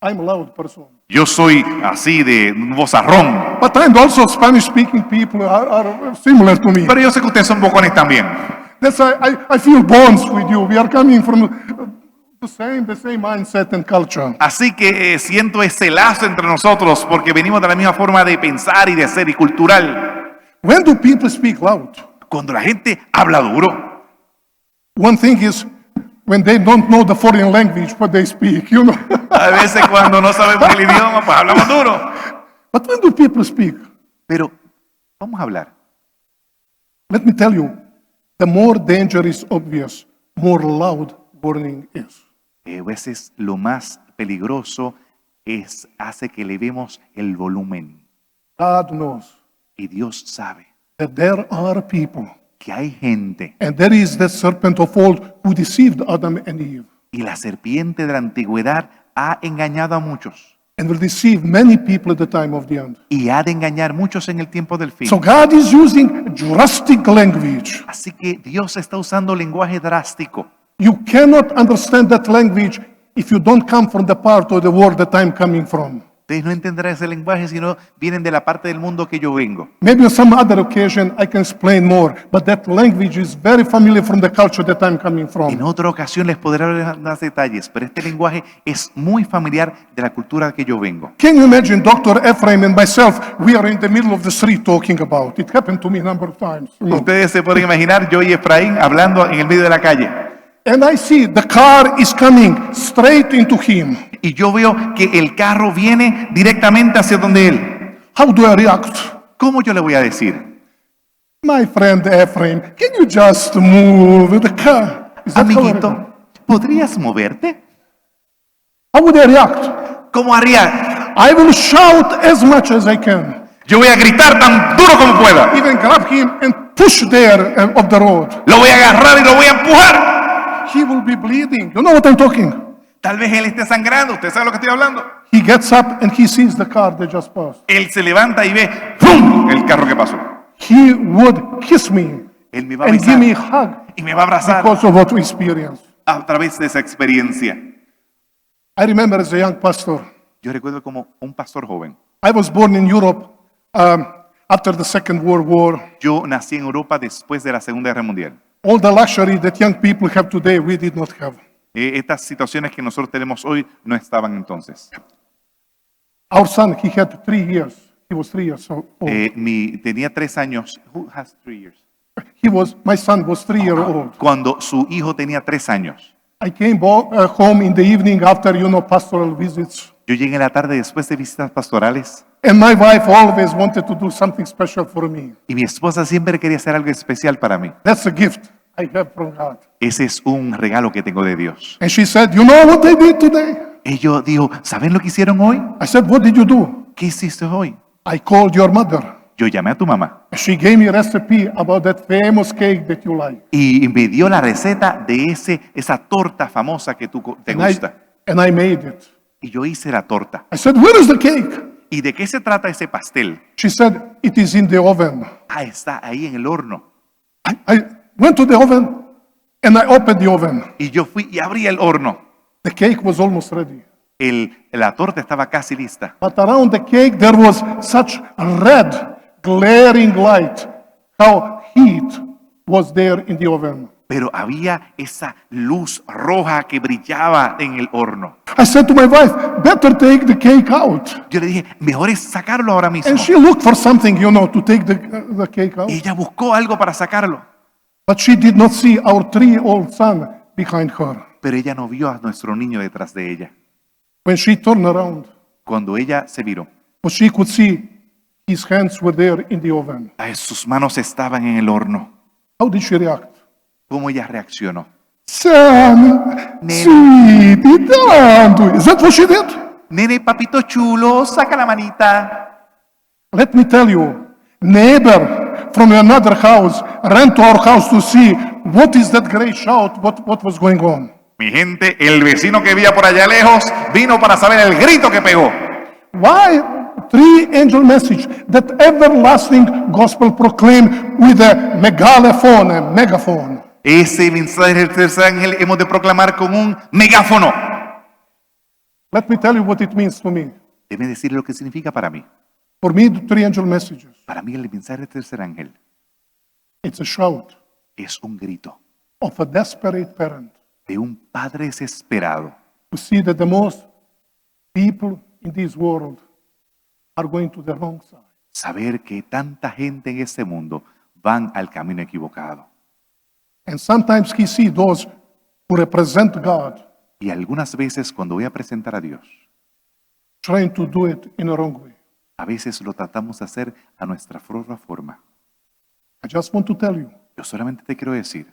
I'm a loud person. Yo soy así de vozarrón, But I'm also Spanish-speaking people are similar to me. pero yo sé que ustedes son bocones también. That's why I feel bonds with you. We are coming from the same mindset and culture. Así que siento ese lazo entre nosotros porque venimos de la misma forma de pensar y de ser y cultural. When do people speak loud? Cuando la gente habla duro, One thing is when they don't know the foreign language, what they speak, you know. a veces cuando no sabemos el idioma, pues hablamos duro. But when do people speak? Pero vamos a hablar. Let me tell you, the more danger is obvious, more loud warning is. A veces lo más peligroso hace que elevemos el volumen. God knows Y Dios sabe that there are people, que hay gente and there is the serpent of old who deceived Adam and Eve, y la serpiente de la antigüedad ha engañado a muchos and will deceive many people at the time of the end. y ha de engañar muchos en el tiempo del fin. So God is using drastic language. Así que Dios está usando lenguaje drástico. You cannot understand that language if you don't come from the part of the world that I'm coming from. Ustedes no entenderán ese lenguaje si no vienen de la parte del mundo que yo vengo. Maybe on some other occasion I can explain more, but that language is very familiar from the culture that I'm coming En from. otra ocasión les podré dar más detalles, pero este lenguaje es muy familiar de la cultura que yo vengo. Can you imagine Dr. Ephraim and myself, we are in the middle of the street talking about? It happened to me a number of times. Ustedes se pueden imaginar yo y Efraín hablando en el medio de la calle. And I see the car is coming straight into him. Y yo veo que el carro viene directamente hacia donde él. How do I react? ¿Cómo yo le voy a decir? My friend Ephraim, can you just move the car? Is that how I react? Amiguito, ¿podrías moverte? How would I react? ¿Cómo haría? I will shout as much as I can. Yo voy a gritar tan duro como pueda. Even grab him and push there off the road. Lo voy a agarrar y lo voy a empujar. He will be bleeding. You know what I'm talking? Tal vez él esté sangrando. ¿Usted sabe lo que estoy hablando? He gets up and he sees the car that just passed. Él se levanta y ve ¡pum! El carro que pasó. He would kiss me Él me va a and give me a besar hug y me va a abrazar because of what we experienced. a través de esa experiencia. I remember as a young pastor, Yo recuerdo como un pastor joven. I was born in Europe after the Second World War. Yo nací en Europa después de la Segunda Guerra Mundial. All the luxury that young people have today, we did not have. Estas situaciones que nosotros tenemos hoy no estaban entonces. Our son, he had 3 years. He was 3 years old. Tenía 3 años. Who has 3 years? My son was 3 years old. Cuando su hijo tenía 3 años. I came home in the evening after, pastoral visits. Yo llegué en la tarde después de visitas pastorales And my wife always wanted to do something special for me. y mi esposa siempre quería hacer algo especial para mí. That's a gift I have from God. Ese es un regalo que tengo de Dios. And she said, you know what I did today? Ella dijo, ¿saben lo que hicieron hoy? I said, what did you do? ¿Qué hiciste hoy? I called your mother. Yo llamé a tu mamá She gave me a recipe about that famous cake that you like. y me dio la receta de esa torta famosa que te gusta. And I made it. Y yo hice la torta. I said, where is the cake? ¿Y de qué se trata ese pastel? She said, it is in the oven. Ah, está ahí en el horno. I went to the oven and I opened the oven. Y yo fui y abrí el horno. The cake was almost ready. La torta estaba casi lista. But around the cake, there was such a red, glaring light. How heat was there in the oven. Pero había esa luz roja que brillaba en el horno. I said to my wife, better take the cake out. Yo le dije, mejor es sacarlo ahora mismo. And she looked for something, to take the cake out. Y ella buscó algo para sacarlo. But she did not see our 3-year-old son behind her. Pero ella no vio a nuestro niño detrás de ella. When she turned around, Cuando ella se viró, but she could see his hands were there in the oven. sus manos estaban en el horno. How did she react? ¿Cómo ella reaccionó? Son, sweetie, don't do it. Is that what she did? Nene, papito chulo, saca la manita. Let me tell you, neighbor from another house ran to our house to see what is that great shout, what was going on. Mi gente, el vecino que vivía por allá lejos vino para saber el grito que pegó. Why 3-angel message, that everlasting gospel proclaimed with a megaphone. Ese mensaje del tercer ángel hemos de proclamar con un megáfono. Let me tell you what it means to me. Debe decirle lo que significa para mí. For me, the 3-angel messages, Para mí el mensaje del tercer ángel it's a shout es un grito of a desperate parent de un padre desesperado to see that the most people in this world are going to the wrong side. saber que tanta gente en este mundo van al camino equivocado. And sometimes he sees those who represent God Y algunas veces cuando voy a presentar a Dios, trying to do it in a wrong way. a veces lo tratamos de hacer a nuestra propia forma. I just want to tell you, Yo solamente te quiero decir,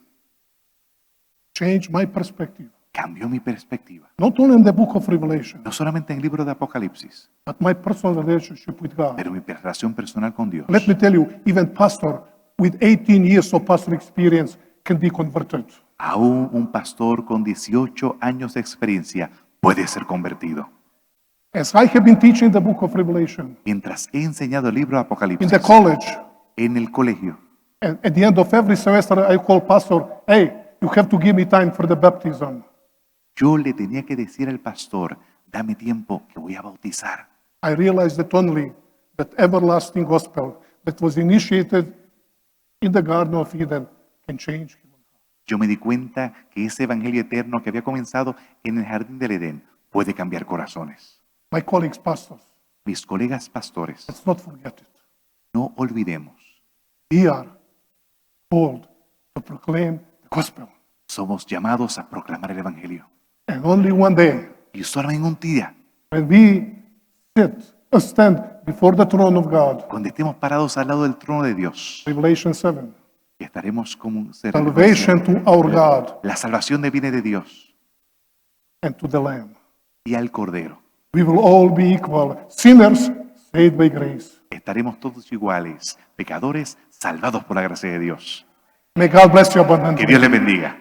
change my perspective. cambió mi perspectiva. Not only in the book of Revelation, No solamente en el libro de Apocalipsis, but my personal relationship with God. pero mi relación personal con Dios. Let me tell you, even pastor with 18 years of pastoral experience can be converted. Aún un pastor con 18 años de experiencia puede ser convertido. As I have been teaching the book of Revelation Mientras he enseñado el libro de in Apocalipsis the college, en el colegio, and at the end of every semester, I call pastor, hey, you have to give me time for the baptism. yo le tenía que decir al pastor, dame tiempo que voy a bautizar. I realized that only that everlasting gospel that was initiated in the Garden of Eden can change human heart. Yo me di cuenta que ese evangelio eterno que había comenzado en el jardín del Edén puede cambiar corazones. My colleagues, pastors, Mis colegas pastores, let's not forget it. no olvidemos, We are called to proclaim the gospel. somos llamados a proclamar el evangelio. And only one day, Y solo en un día, when we stand before the throne of God, cuando estemos parados al lado del trono de Dios, Revelation 7, y estaremos como un ser. salvation to our God La salvación viene de Dios and to the Lamb. y al Cordero. We will all be equal, sinners saved by grace. Estaremos todos iguales, pecadores salvados por la gracia de Dios. May God bless you Que abundantly. Dios les bendiga.